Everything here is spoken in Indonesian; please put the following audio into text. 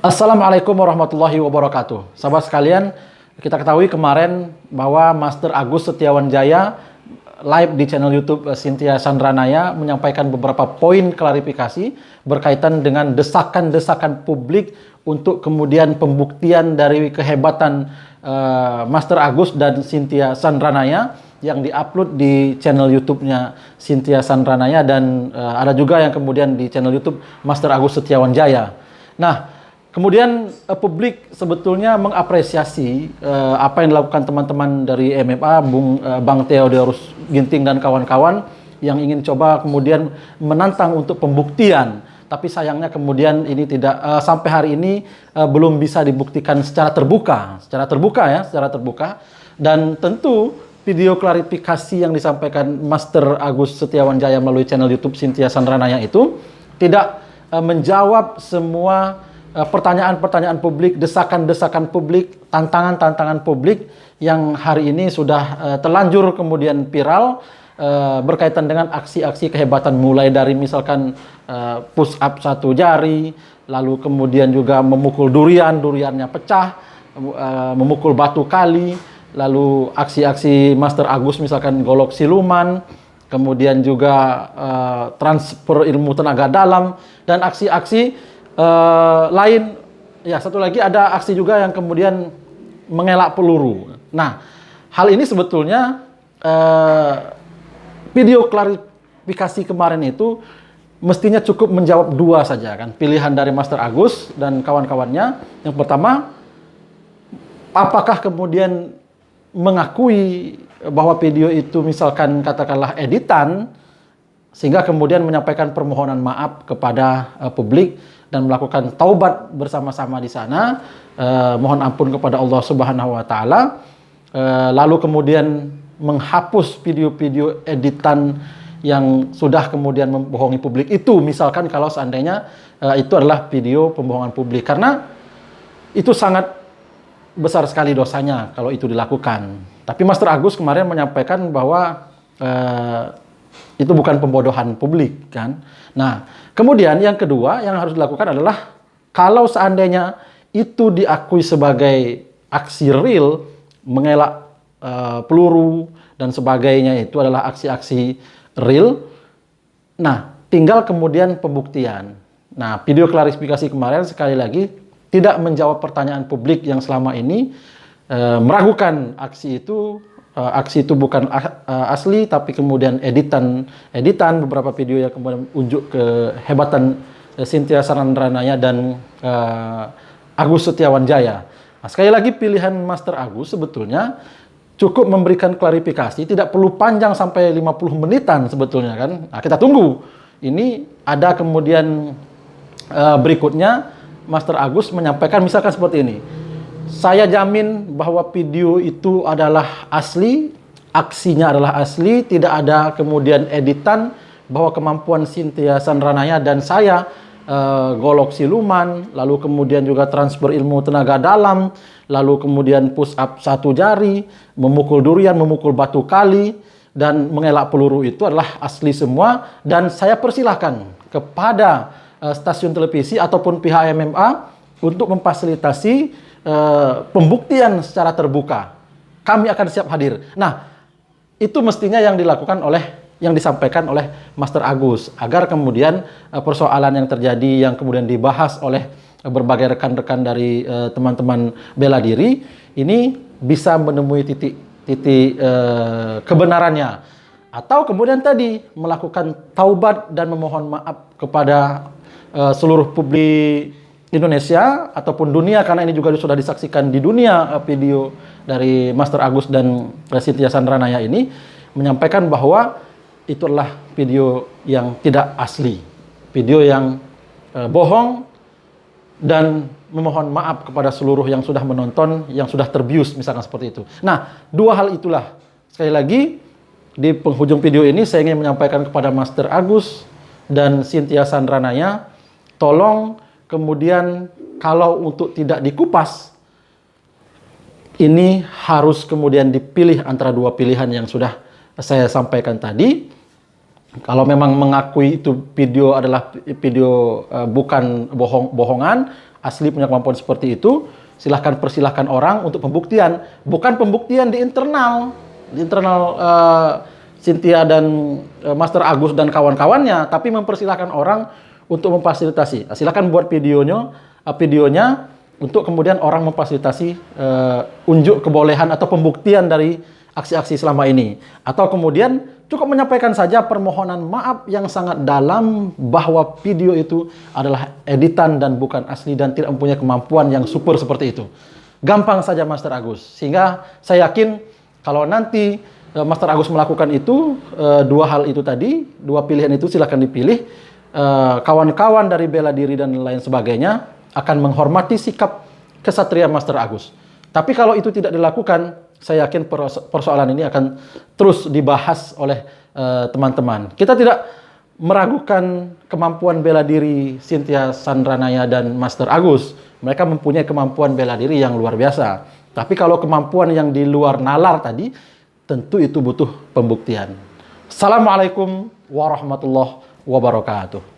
Assalamualaikum warahmatullahi wabarakatuh. Sahabat sekalian, kita ketahui kemarin bahwa Master Agus Setiawan Jaya live di channel YouTube Cynthia Sandranaya menyampaikan beberapa poin klarifikasi berkaitan dengan desakan-desakan publik untuk kemudian pembuktian dari kehebatan Master Agus dan Cynthia Sandranaya yang diupload di channel YouTube-nya Cynthia Sandranaya dan ada juga yang kemudian di channel YouTube Master Agus Setiawan Jaya. Nah, kemudian publik sebetulnya mengapresiasi apa yang dilakukan teman-teman dari MMA, Bang Theodorus Ginting dan kawan-kawan yang ingin coba kemudian menantang untuk pembuktian. Tapi sayangnya kemudian ini tidak sampai hari ini belum bisa dibuktikan secara terbuka secara terbuka. Dan tentu video klarifikasi yang disampaikan Master Agus Setiawan Jaya melalui channel YouTube Cynthia Sandranaya itu tidak menjawab semua pertanyaan-pertanyaan publik, desakan-desakan publik, tantangan-tantangan publik yang hari ini sudah terlanjur kemudian viral berkaitan dengan aksi-aksi kehebatan, mulai dari misalkan push up 1 jari, lalu kemudian juga memukul duriannya pecah, memukul batu kali, lalu aksi-aksi Master Agus misalkan golok siluman, kemudian juga transfer ilmu tenaga dalam, dan aksi-aksi lain. Ya, satu lagi ada aksi juga yang kemudian mengelak peluru. Nah, hal ini sebetulnya video klarifikasi kemarin itu mestinya cukup menjawab dua saja kan, pilihan dari Master Agus dan kawan-kawannya. Yang pertama, apakah kemudian mengakui bahwa video itu misalkan katakanlah editan, sehingga kemudian menyampaikan permohonan maaf kepada publik dan melakukan taubat bersama-sama di sana, mohon ampun kepada Allah Subhanahu wa taala, lalu kemudian menghapus video-video editan yang sudah kemudian membohongi publik itu, misalkan kalau seandainya itu adalah video pembohongan publik, karena itu sangat besar sekali dosanya kalau itu dilakukan. Tapi Master Agus kemarin menyampaikan bahwa itu bukan pembodohan publik kan. Nah, kemudian yang kedua yang harus dilakukan adalah kalau seandainya itu diakui sebagai aksi real, mengelak peluru dan sebagainya itu adalah aksi-aksi real. Nah, tinggal kemudian pembuktian. Nah, video klarifikasi kemarin sekali lagi tidak menjawab pertanyaan publik yang selama ini meragukan aksi itu bukan asli, tapi kemudian editan beberapa video yang kemudian unjuk kehebatan Cynthia Sandranaya dan Agus Setiawan Jaya. Nah, sekali lagi pilihan Master Agus sebetulnya cukup memberikan klarifikasi, tidak perlu panjang sampai 50 menitan sebetulnya kan. Nah, kita tunggu. Ini ada kemudian berikutnya Master Agus menyampaikan misalkan seperti ini. Saya jamin bahwa video itu adalah asli, aksinya adalah asli, tidak ada kemudian editan, bahwa kemampuan Cynthia Sandranaya dan saya golok siluman, lalu kemudian juga transfer ilmu tenaga dalam, lalu kemudian push up 1 jari, memukul durian, memukul batu kali, dan mengelak peluru itu adalah asli semua. Dan saya persilahkan kepada stasiun televisi ataupun pihak MMA untuk memfasilitasi pembuktian secara terbuka. Kami akan siap hadir. Nah, itu mestinya yang dilakukan yang disampaikan oleh Master Agus, agar kemudian persoalan yang terjadi yang kemudian dibahas oleh berbagai rekan-rekan dari teman-teman bela diri ini bisa menemui titik kebenarannya, atau kemudian tadi melakukan taubat dan memohon maaf kepada seluruh publik Indonesia ataupun dunia, karena ini juga sudah disaksikan di dunia. Video dari Master Agus dan Cynthia Sandranaya ini menyampaikan bahwa itu adalah video yang tidak asli, video yang bohong, dan memohon maaf kepada seluruh yang sudah menonton, yang sudah terbius misalkan seperti itu. Nah, dua hal itulah, sekali lagi di penghujung video ini saya ingin menyampaikan kepada Master Agus dan Cynthia Sandranaya, tolong kemudian kalau untuk tidak dikupas, ini harus kemudian dipilih antara dua pilihan yang sudah saya sampaikan tadi. Kalau memang mengakui itu video adalah video bukan bohongan, asli punya kemampuan seperti itu, persilahkan orang untuk pembuktian. Bukan pembuktian di internal Cynthia dan Master Agus dan kawan-kawannya, tapi mempersilahkan orang untuk memfasilitasi. Silahkan buat videonya untuk kemudian orang memfasilitasi unjuk kebolehan atau pembuktian dari aksi-aksi selama ini. Atau kemudian cukup menyampaikan saja permohonan maaf yang sangat dalam bahwa video itu adalah editan dan bukan asli dan tidak mempunyai kemampuan yang super seperti itu. Gampang saja Master Agus. Sehingga saya yakin kalau nanti Master Agus melakukan itu, dua hal itu tadi, dua pilihan itu silahkan dipilih. Kawan-kawan dari bela diri dan lain sebagainya akan menghormati sikap kesatria Master Agus. Tapi kalau itu tidak dilakukan, saya yakin persoalan ini akan terus dibahas oleh teman-teman. Kita tidak meragukan kemampuan bela diri Cynthia Sandranaya dan Master Agus. Mereka mempunyai kemampuan bela diri yang luar biasa. Tapi kalau kemampuan yang di luar nalar tadi, tentu itu butuh pembuktian. Assalamualaikum warahmatullahi wabarakatuh.